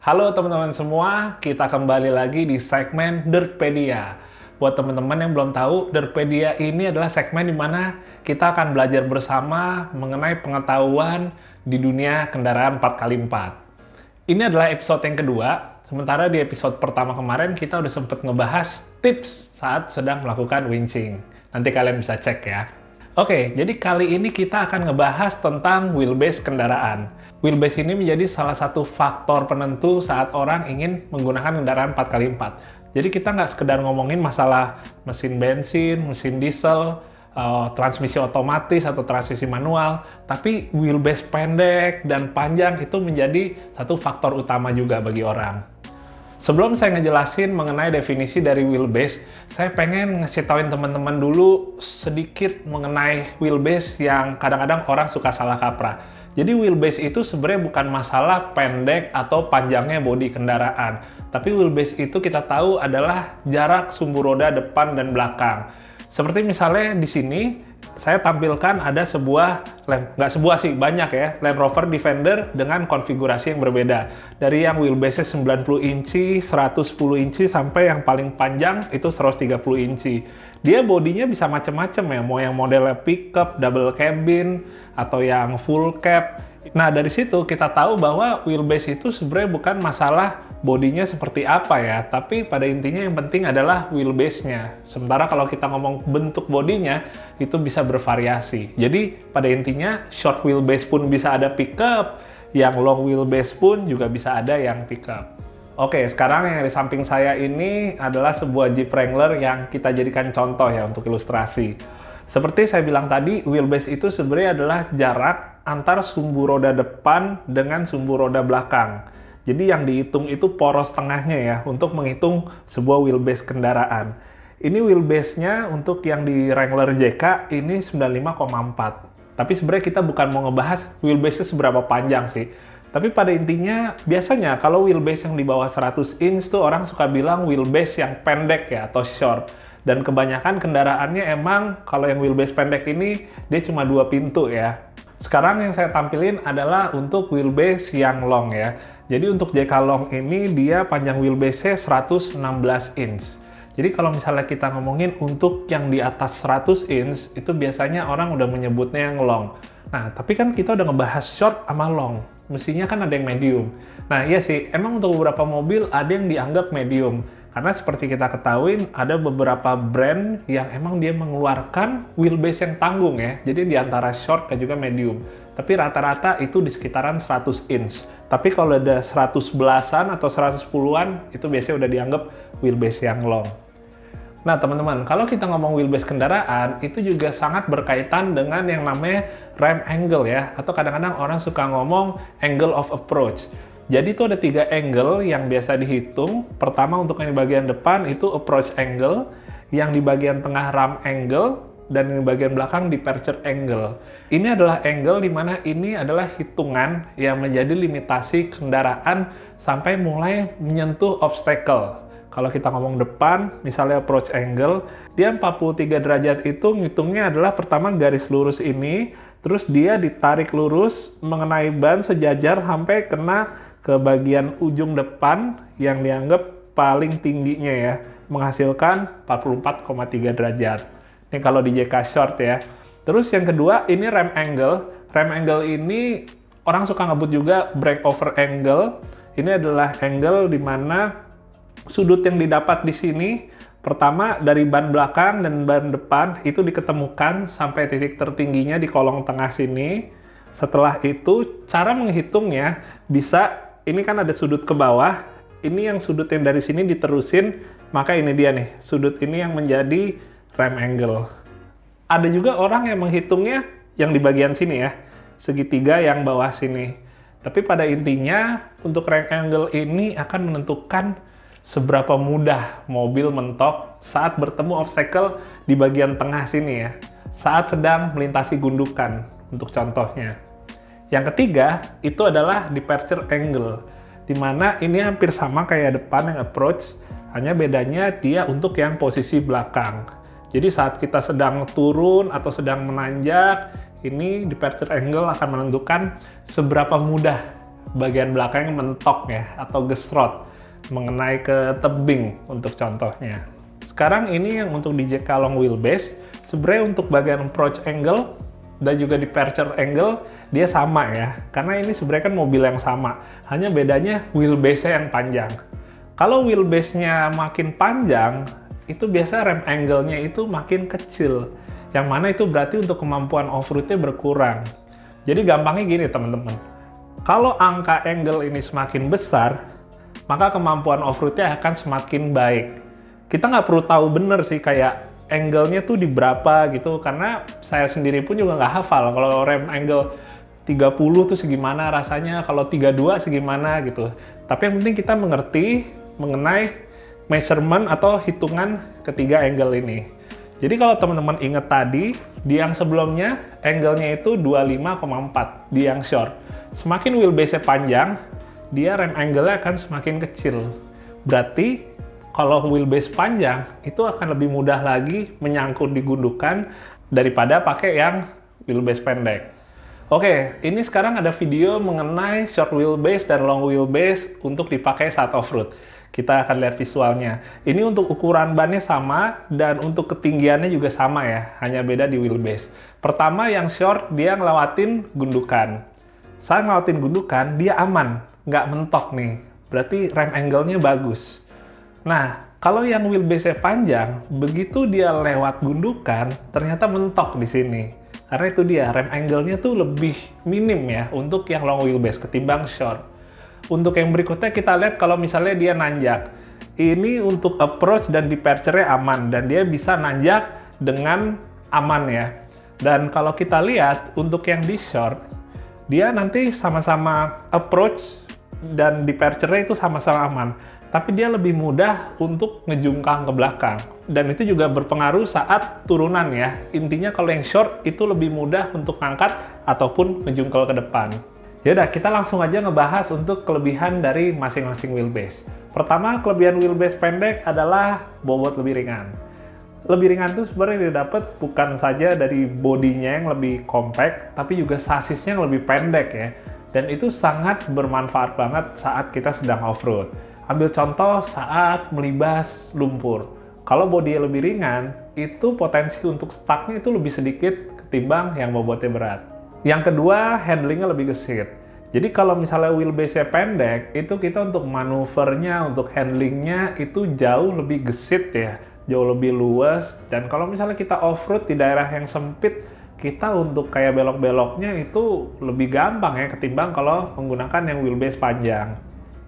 Halo teman-teman semua, kita kembali lagi di segmen Dirtpedia. Buat teman-teman yang belum tahu, Dirtpedia ini adalah segmen di mana kita akan belajar bersama mengenai pengetahuan di dunia kendaraan 4x4. Ini adalah episode yang kedua, sementara di episode pertama kemarin kita udah sempat ngebahas tips saat sedang melakukan winching. Nanti kalian bisa cek ya. Oke, jadi kali ini kita akan ngebahas tentang wheelbase kendaraan. Wheelbase ini menjadi salah satu faktor penentu saat orang ingin menggunakan kendaraan 4x4. Jadi kita nggak sekedar ngomongin masalah mesin bensin, mesin diesel, transmisi otomatis atau transmisi manual, tapi wheelbase pendek dan panjang itu menjadi satu faktor utama juga bagi orang. Sebelum saya ngejelasin mengenai definisi dari wheelbase, saya pengen ngasih tauin teman-teman dulu sedikit mengenai wheelbase yang kadang-kadang orang suka salah kaprah. Jadi wheelbase itu sebenarnya bukan masalah pendek atau panjangnya bodi kendaraan. Tapi wheelbase itu kita tahu adalah jarak sumbu roda depan dan belakang. Seperti misalnya di sini, saya tampilkan ada banyak ya, Land Rover Defender dengan konfigurasi yang berbeda. Dari yang wheelbase-nya 90 inci, 110 inci, sampai yang paling panjang itu 130 inci. Dia bodinya bisa macam-macam ya, mau yang modelnya pickup, double cabin, atau yang full cab. Nah, dari situ kita tahu bahwa wheelbase itu sebenarnya bukan masalah bodinya seperti apa ya, tapi pada intinya yang penting adalah wheelbase-nya. Sementara kalau kita ngomong bentuk bodinya, itu bisa bervariasi. Jadi pada intinya short wheelbase pun bisa ada pickup, yang long wheelbase pun juga bisa ada yang pickup. Oke, sekarang yang di samping saya ini adalah sebuah Jeep Wrangler yang kita jadikan contoh ya untuk ilustrasi. Seperti saya bilang tadi, wheelbase itu sebenarnya adalah jarak antar sumbu roda depan dengan sumbu roda belakang. Jadi yang dihitung itu poros tengahnya ya, untuk menghitung sebuah wheelbase kendaraan. Ini wheelbase-nya untuk yang di Wrangler JK ini 95,4. Tapi sebenarnya kita bukan mau ngebahas wheelbase-nya seberapa panjang sih. Tapi pada intinya, biasanya kalau wheelbase yang di bawah 100 inch tuh orang suka bilang wheelbase yang pendek ya, atau short. Dan kebanyakan kendaraannya emang kalau yang wheelbase pendek ini, dia cuma 2 pintu ya. Sekarang yang saya tampilin adalah untuk wheelbase yang long ya. Jadi untuk JK Long ini dia panjang wheelbase-nya 116 inch. Jadi kalau misalnya kita ngomongin untuk yang di atas 100 inch, itu biasanya orang udah menyebutnya yang long. Nah, tapi kan kita udah ngebahas short sama long. Mestinya kan ada yang medium. Nah, iya sih, emang untuk beberapa mobil ada yang dianggap medium. Karena seperti kita ketahui, ada beberapa brand yang emang dia mengeluarkan wheelbase yang tanggung ya. Jadi di antara short dan juga medium. Tapi rata-rata itu di sekitaran 100 inch. Tapi kalau ada 111-an atau 110-an, itu biasanya udah dianggap wheelbase yang long. Nah teman-teman, kalau kita ngomong wheelbase kendaraan, itu juga sangat berkaitan dengan yang namanya ram angle ya, atau kadang-kadang orang suka ngomong angle of approach. Jadi itu ada 3 angle yang biasa dihitung. Pertama untuk yang di bagian depan itu approach angle, yang di bagian tengah ram angle, dan yang di bagian belakang departure angle. Ini adalah angle di mana ini adalah hitungan yang menjadi limitasi kendaraan sampai mulai menyentuh obstacle. Kalau kita ngomong depan, misalnya approach angle, dia 43 derajat itu ngitungnya adalah pertama garis lurus ini, terus dia ditarik lurus mengenai ban sejajar sampai kena ke bagian ujung depan yang dianggap paling tingginya ya, menghasilkan 44,3 derajat. Ini kalau di JK Short ya. Terus yang kedua, ini ram angle. Ram angle ini orang suka ngebut juga breakover angle. Ini adalah angle di mana sudut yang didapat di sini, pertama dari ban belakang dan ban depan itu diketemukan sampai titik tertingginya di kolong tengah sini. Setelah itu, cara menghitungnya bisa, ini kan ada sudut ke bawah, ini yang sudut yang dari sini diterusin, maka ini dia nih, sudut ini yang menjadi ram angle. Ada juga orang yang menghitungnya yang di bagian sini ya, segitiga yang bawah sini. Tapi pada intinya, untuk ram angle ini akan menentukan seberapa mudah mobil mentok saat bertemu obstacle di bagian tengah sini ya, saat sedang melintasi gundukan, untuk contohnya. Yang ketiga, itu adalah departure angle, di mana ini hampir sama kayak depan yang approach, hanya bedanya dia untuk yang posisi belakang. Jadi saat kita sedang turun atau sedang menanjak, ini departure angle akan menentukan seberapa mudah bagian belakang mentok ya, atau gesrot, mengenai ke tebing untuk contohnya. Sekarang ini yang untuk di JK long wheelbase, sebenarnya untuk bagian approach angle dan juga departure angle, dia sama ya, karena ini sebenarnya kan mobil yang sama, hanya bedanya wheelbase-nya yang panjang. Kalau wheelbase-nya makin panjang, itu biasa rem angle-nya itu makin kecil, yang mana itu berarti untuk kemampuan off-road-nya berkurang. Jadi gampangnya gini teman-teman, kalau angka angle ini semakin besar, maka kemampuan off-road-nya akan semakin baik. Kita nggak perlu tahu bener sih kayak angle-nya tuh di berapa gitu, karena saya sendiri pun juga nggak hafal kalau rem angle 30 tuh segimana rasanya, kalau 32 segimana gitu. Tapi yang penting kita mengerti mengenai measurement atau hitungan ketiga angle ini. Jadi kalau teman-teman ingat tadi, di yang sebelumnya angle-nya itu 25,4 di yang short. Semakin wheelbase-nya panjang, dia rem angle-nya akan semakin kecil. Berarti kalau wheelbase panjang, itu akan lebih mudah lagi menyangkut di gundukan daripada pakai yang wheelbase pendek. Oke, ini sekarang ada video mengenai short wheelbase dan long wheelbase untuk dipakai saat off-road. Kita akan lihat visualnya. Ini untuk ukuran bannya sama dan untuk ketinggiannya juga sama ya, hanya beda di wheelbase. Pertama yang short dia ngelewatin gundukan. Saat ngelewatin gundukan dia aman, nggak mentok nih. Berarti rem angle-nya bagus. Nah, kalau yang wheelbase-nya panjang, begitu dia lewat gundukan, ternyata mentok di sini. Karena itu dia, rem angle-nya tuh lebih minim ya untuk yang long wheelbase ketimbang short. Untuk yang berikutnya kita lihat kalau misalnya dia nanjak. Ini untuk approach dan departure-nya aman dan dia bisa nanjak dengan aman ya. Dan kalau kita lihat untuk yang di short, dia nanti sama-sama approach dan departure-nya itu sama-sama aman. Tapi dia lebih mudah untuk ngejungkang ke belakang. Dan itu juga berpengaruh saat turunan ya. Intinya kalau yang short itu lebih mudah untuk ngangkat ataupun ngejungkel ke depan. Yaudah, kita langsung aja ngebahas untuk kelebihan dari masing-masing wheelbase. Pertama, kelebihan wheelbase pendek adalah bobot lebih ringan. Lebih ringan itu sebenarnya didapat bukan saja dari bodinya yang lebih compact, tapi juga sasisnya yang lebih pendek ya. Dan itu sangat bermanfaat banget saat kita sedang off-road. Ambil contoh saat melibas lumpur. Kalau bodinya lebih ringan, itu potensi untuk stuck-nya itu lebih sedikit ketimbang yang bobotnya berat. Yang kedua, handlingnya lebih gesit. Jadi kalau misalnya wheelbase-nya pendek, itu kita untuk manuvernya, untuk handlingnya itu jauh lebih gesit ya, jauh lebih luas. Dan kalau misalnya kita off-road di daerah yang sempit, kita untuk kayak belok-beloknya itu lebih gampang ya ketimbang kalau menggunakan yang wheelbase panjang.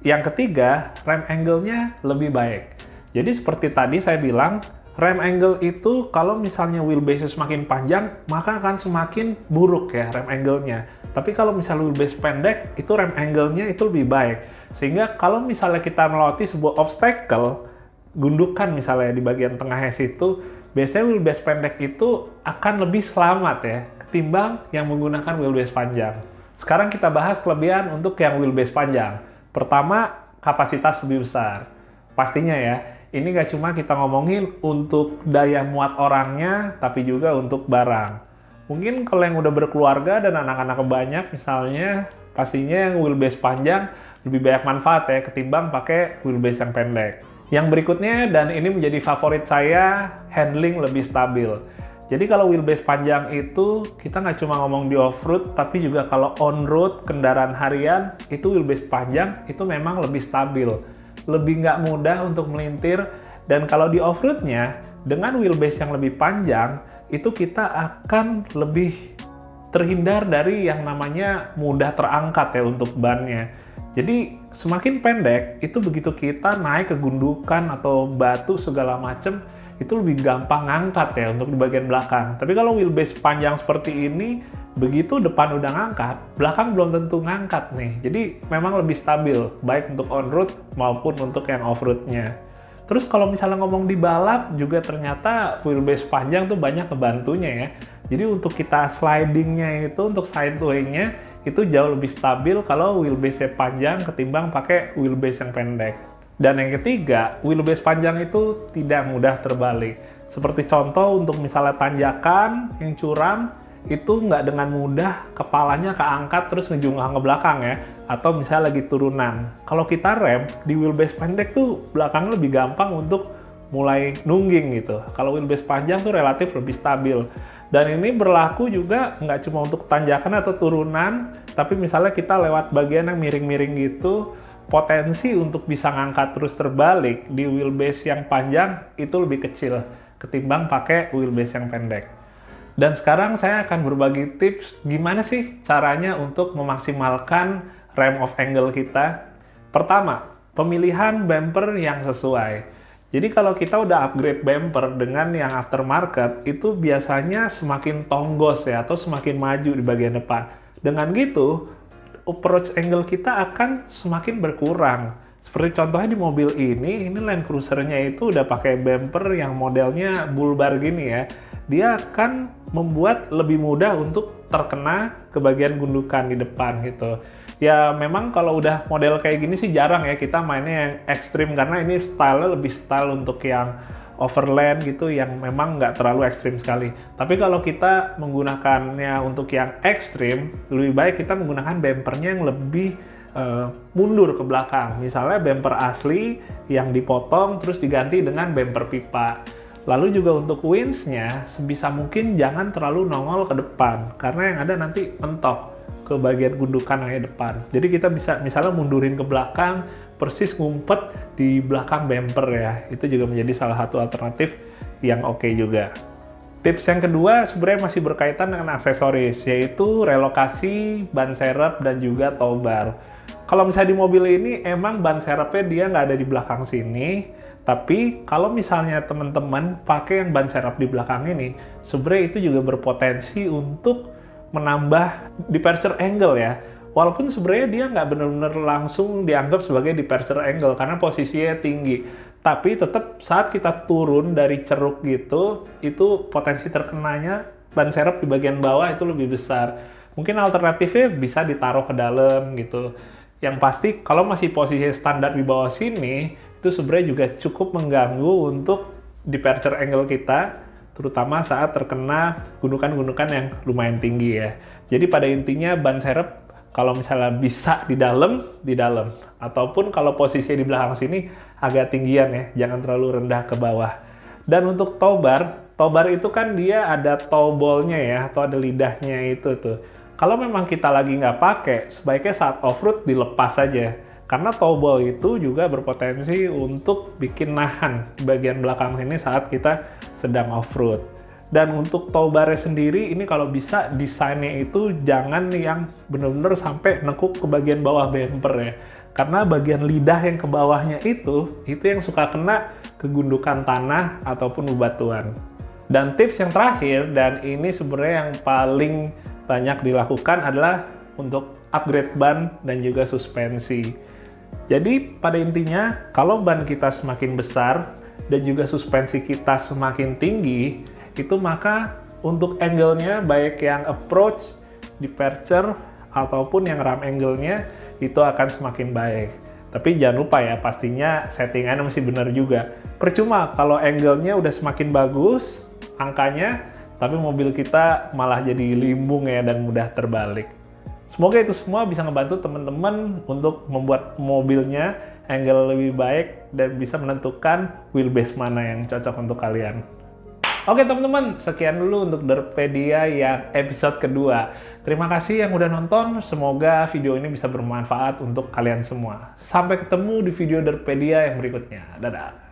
Yang ketiga, rem angle-nya lebih baik. Jadi seperti tadi saya bilang, rem angle itu kalau misalnya wheelbase semakin panjang, maka akan semakin buruk ya rem angle-nya. Tapi kalau misalnya wheelbase pendek, itu rem angle-nya itu lebih baik. Sehingga kalau misalnya kita melewati sebuah obstacle, gundukan misalnya di bagian tengahnya situ, biasanya wheelbase pendek itu akan lebih selamat ya, ketimbang yang menggunakan wheelbase panjang. Sekarang kita bahas kelebihan untuk yang wheelbase panjang. Pertama, kapasitas lebih besar. Pastinya ya, ini nggak cuma kita ngomongin untuk daya muat orangnya, tapi juga untuk barang. Mungkin kalau yang udah berkeluarga dan anak-anak banyak misalnya, pastinya yang wheelbase panjang lebih banyak manfaat ya, ketimbang pakai wheelbase yang pendek. Yang berikutnya, dan ini menjadi favorit saya, handling lebih stabil. Jadi kalau wheelbase panjang itu, kita nggak cuma ngomong di off-road, tapi juga kalau on-road, kendaraan harian, itu wheelbase panjang itu memang lebih stabil. Lebih nggak mudah untuk melintir, dan kalau di off-roadnya, dengan wheelbase yang lebih panjang, itu kita akan lebih terhindar dari yang namanya mudah terangkat ya untuk bannya. Jadi semakin pendek, itu begitu kita naik ke gundukan atau batu segala macem, itu lebih gampang ngangkat ya untuk di bagian belakang. Tapi kalau wheelbase panjang seperti ini, begitu depan udah ngangkat, belakang belum tentu ngangkat nih. Jadi memang lebih stabil, baik untuk on-road maupun untuk yang off-roadnya. Terus kalau misalnya ngomong di balap, juga ternyata wheelbase panjang tuh banyak kebantunya ya. Jadi untuk kita slidingnya itu, untuk sideway-nya, itu jauh lebih stabil kalau wheelbase-nya panjang ketimbang pakai wheelbase yang pendek. Dan yang ketiga, wheelbase panjang itu tidak mudah terbalik. Seperti contoh untuk misalnya tanjakan yang curam, itu nggak dengan mudah kepalanya keangkat terus ngejungkang ke belakang ya, atau misalnya lagi turunan. Kalau kita rem, di wheelbase pendek tuh belakangnya lebih gampang untuk mulai nungging gitu. Kalau wheelbase panjang tuh relatif lebih stabil. Dan ini berlaku juga nggak cuma untuk tanjakan atau turunan, tapi misalnya kita lewat bagian yang miring-miring gitu, potensi untuk bisa ngangkat terus terbalik di wheelbase yang panjang itu lebih kecil ketimbang pakai wheelbase yang pendek. Dan sekarang saya akan berbagi tips gimana sih caranya untuk memaksimalkan rem off angle kita. Pertama, pemilihan bumper yang sesuai. Jadi kalau kita udah upgrade bumper dengan yang aftermarket, itu biasanya semakin tonggos ya, atau semakin maju di bagian depan. Dengan gitu, approach angle kita akan semakin berkurang. Seperti contohnya di mobil ini Land Cruiser-nya itu udah pakai bumper yang modelnya bull bar gini ya. Dia akan membuat lebih mudah untuk terkena ke bagian gundukan di depan gitu. Ya memang kalau udah model kayak gini sih jarang ya kita mainnya yang ekstrim, karena ini style-nya lebih style untuk yang overland gitu yang memang nggak terlalu ekstrim sekali. Tapi kalau kita menggunakannya untuk yang ekstrim, lebih baik kita menggunakan bumpernya yang lebih mundur ke belakang. Misalnya bumper asli yang dipotong terus diganti dengan bumper pipa. Lalu juga untuk winch-nya sebisa mungkin jangan terlalu nongol ke depan, karena yang ada nanti mentok ke bagian gundukan yang depan. Jadi kita bisa misalnya mundurin ke belakang, persis ngumpet di belakang bumper ya. Itu juga menjadi salah satu alternatif yang oke juga. Tips yang kedua sebenarnya masih berkaitan dengan aksesoris, yaitu relokasi ban serep dan juga tow bar. Kalau misalnya di mobil ini emang ban serepnya dia nggak ada di belakang sini, tapi kalau misalnya teman-teman pakai yang ban serep di belakang ini, sebenarnya itu juga berpotensi untuk menambah departure angle ya. Walaupun sebenarnya dia nggak benar-benar langsung dianggap sebagai departure angle karena posisinya tinggi. Tapi tetap saat kita turun dari ceruk gitu, itu potensi terkenanya ban serep di bagian bawah itu lebih besar. Mungkin alternatifnya bisa ditaruh ke dalam gitu. Yang pasti kalau masih posisi standar di bawah sini, itu sebenarnya juga cukup mengganggu untuk departure angle kita, terutama saat terkena gundukan-gundukan yang lumayan tinggi ya. Jadi pada intinya ban serep kalau misalnya bisa di dalam. Ataupun kalau posisinya di belakang sini agak tinggian ya, jangan terlalu rendah ke bawah. Dan untuk tow bar itu kan dia ada tow ball-nya ya, atau ada lidahnya itu tuh. Kalau memang kita lagi nggak pakai, sebaiknya saat off-road dilepas saja. Karena tow ball itu juga berpotensi untuk bikin nahan di bagian belakang ini saat kita sedang off-road. Dan untuk tow bar-nya sendiri, ini kalau bisa desainnya itu jangan yang benar-benar sampai nekuk ke bagian bawah bumper ya. Karena bagian lidah yang ke bawahnya itu yang suka kena ke gundukan tanah ataupun bebatuan. Dan tips yang terakhir, dan ini sebenarnya yang paling banyak dilakukan adalah untuk upgrade ban dan juga suspensi. Jadi pada intinya, kalau ban kita semakin besar dan juga suspensi kita semakin tinggi, itu maka untuk angle-nya baik yang approach, departure, ataupun yang ram angle-nya itu akan semakin baik. Tapi jangan lupa ya, pastinya settingannya mesti benar juga. Percuma kalau angle-nya udah semakin bagus, angkanya, tapi mobil kita malah jadi limbung ya dan mudah terbalik. Semoga itu semua bisa ngebantu teman-teman untuk membuat mobilnya angle lebih baik dan bisa menentukan wheelbase mana yang cocok untuk kalian. Oke teman-teman, sekian dulu untuk Derpedia yang episode kedua. Terima kasih yang udah nonton, semoga video ini bisa bermanfaat untuk kalian semua. Sampai ketemu di video Derpedia yang berikutnya. Dadah!